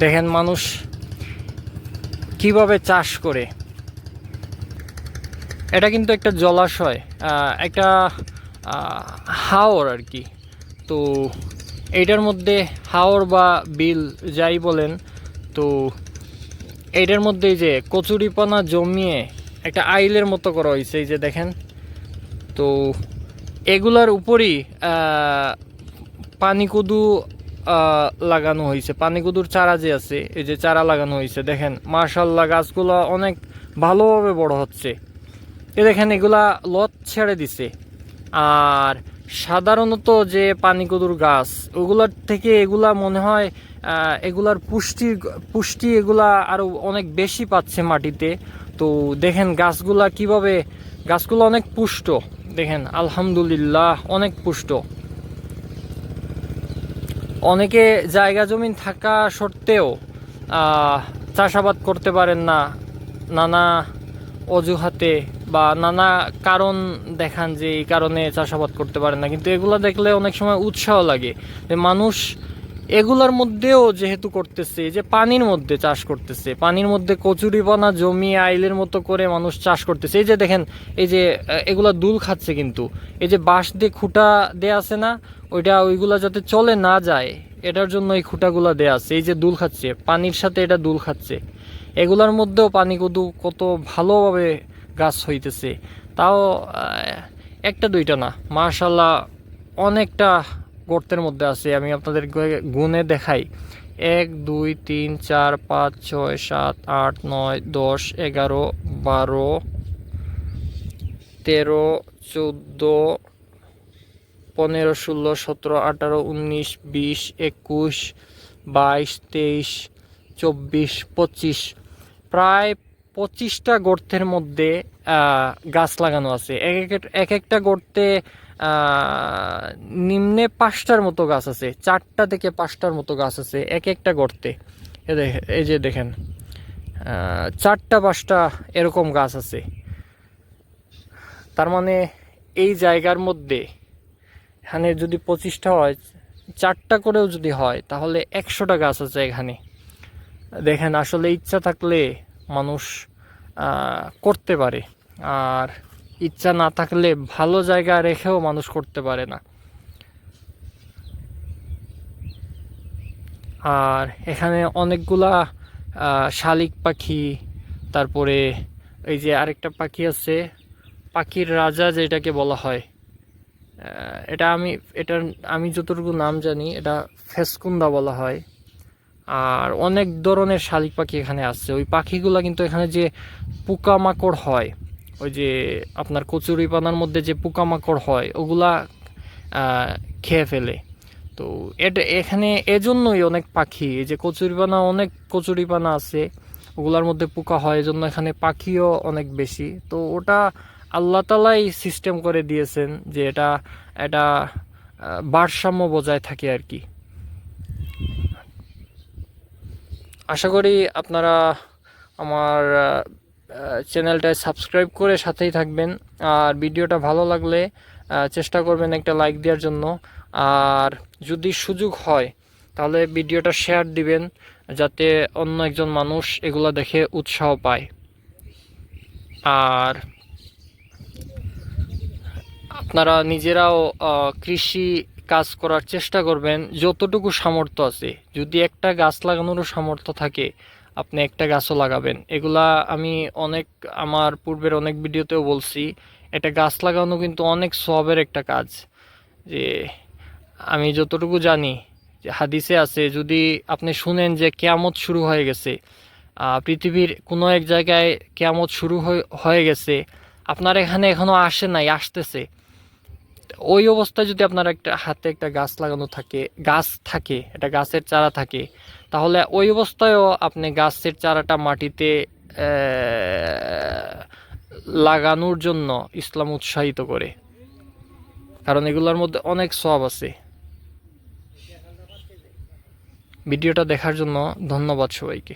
দেখেন মানুষ কিভাবে চাষ করে। এটা কিন্তু একটা জলাশয়, একটা হাওর আর কি। তো এইটার মধ্যে হাওর বা বিল যাই বলেন, তো এইটার মধ্যে যে কচুরিপানা জমিয়ে একটা আইলের মতো করা হয়েছে, এই যে দেখেন। তো এগুলার উপরই পানিকুদু লাগানো হয়েছে। পানিকুদুর চারা যে আছে, এই যে চারা লাগানো হয়েছে, দেখেন মাশাআল্লাহ গাছগুলো অনেক ভালোভাবে বড় হচ্ছে। এ দেখেন এগুলা লত ছেড়ে দিছে। আর সাধারণত যে পানিকুদুর গাছ, ওগুলার থেকে এগুলা মনে হয় এগুলার পুষ্টি এগুলা আরও অনেক বেশি পাচ্ছে মাটিতে। তো দেখেন গাছগুলা কিভাবে, গাছগুলো অনেক পুষ্ট, দেখেন আলহামদুলিল্লাহ অনেক পুষ্ট। অনেকে জায়গা জমিন থাকা সত্ত্বেও চাষাবাদ করতে পারেন না, নানা অজুহাতে বা নানা কারণ দেখান যে এই কারণে চাষাবাদ করতে পারেন না। কিন্তু এগুলো দেখলে অনেক সময় উৎসাহ লাগে যে মানুষ এগুলার মধ্যেও যেহেতু করতেছে, যে পানির মধ্যে চাষ করতেছে, পানির মধ্যে কচুরিপানা জমিয়ে আইলের মতো করে মানুষ চাষ করতেছে। এই যে দেখেন, এই যে এগুলা দুল খাচ্ছে, কিন্তু এই যে বাঁশ দিয়ে খুঁটা দেয়া আছে না, ওইগুলা যাতে চলে না যায় এটার জন্য এই খুঁটাগুলা দেয়া আছে। এই যে দুল খাচ্ছে, পানির সাথে এটা দুল খাচ্ছে। এগুলার মধ্যেও পানি কত ভালোভাবে গাছ হইতেছে। তাও একটা দুইটা না, মাশাআল্লাহ অনেকটা গর্তের মধ্যে আছে। আমি আপনাদের গুণে দেখাই, 1 2 3 4 5 6 7 8 9 10 11 12 13 14 15 16 17 18 19 20 21 22 23 24 25, প্রায় 25টা গর্তের মধ্যে গাছ লাগানো আছে। এক একটা গর্তে নিম্নে 5টার মতো গাছ আছে, 4টা থেকে 5টার মতো গাছ আছে এক একটা গর্তে। এই যে দেখেন 4টা 5টা এরকম গাছ আছে। তার মানে এই জায়গার মধ্যে এখানে যদি 25টা হয়, 4টা করেও যদি হয়, তাহলে 100টা গাছ আছে এখানে। দেখেন আসলে ইচ্ছা থাকলে মানুষ করতে পারে, আর ইচ্ছা না থাকলে ভালো জায়গা রেখেও মানুষ করতে পারে না। আর এখানে অনেকগুলা শালিক পাখি, তারপরে এই যে আরেকটা পাখি আছে, পাখির রাজা যেটাকে বলা হয়, এটার আমি যতটুকু নাম জানি এটা ফেসকুন্দা বলা হয়। আর অনেক ধরনের শালিক পাখি এখানে আছে। ওই পাখিগুলো কিন্তু এখানে যে পোকামাকড় হয়, ওই যে আপনার কচুরিপানার মধ্যে যে পোকামাকড় হয়, ওগুলা খেয়ে ফেলে। তো এটা এখানে এজন্যই অনেক পাখি, এই যে কচুরিপানা, অনেক কচুরিপানা আছে, ওগুলার মধ্যে পোকা হয়, এজন্য এখানে পাখিও অনেক বেশি। তো ওটা আল্লাহ তালাই সিস্টেম করে দিয়েছেন যে এটা এটা ভারসাম্য বজায় থাকে আর কি। আশা করি আপনারা আমার চ্যানেলটায় সাবস্ক্রাইব করে সাথেই থাকবেন। আর ভিডিওটা ভালো লাগলে চেষ্টা করবেন একটা লাইক দেওয়ার জন্য। আর যদি সুযোগ হয় তাহলে ভিডিওটা শেয়ার দিবেন, যাতে অন্য একজন মানুষ এগুলো দেখে উৎসাহ পায়। আর আপনারা নিজেরাও কৃষি কাজ করার চেষ্টা করবেন যতটুকু সামর্থ্য আছে। যদি একটা গাছ লাগানোরও সামর্থ্য থাকে, আপনি একটা গাছও লাগাবেন। এগুলা আমি আমার পূর্বের অনেক ভিডিওতেও বলছি, একটা গাছ লাগানো কিন্তু অনেক সওয়াবের একটা কাজ। যে আমি যতটুকু জানি যে হাদিসে আছে, যদি আপনি শুনেন যে কিয়ামত শুরু হয়ে গেছে, পৃথিবীর কোনো এক জায়গায় কিয়ামত শুরু হয়ে গেছে, আপনার এখানে এখনো আসে নাই, আসতেছে, ওই অবস্থায় যদি আপনার একটা হাতে একটা গাছ থাকে, একটা গাছের চারা থাকে, তাহলে ওই অবস্থায়ও আপনি গাছের চারাটা মাটিতে লাগানোর জন্য ইসলাম উৎসাহিত করে, কারণ এগুলোর মধ্যে অনেক সওয়াব আছে। ভিডিওটা দেখার জন্য ধন্যবাদ সবাইকে।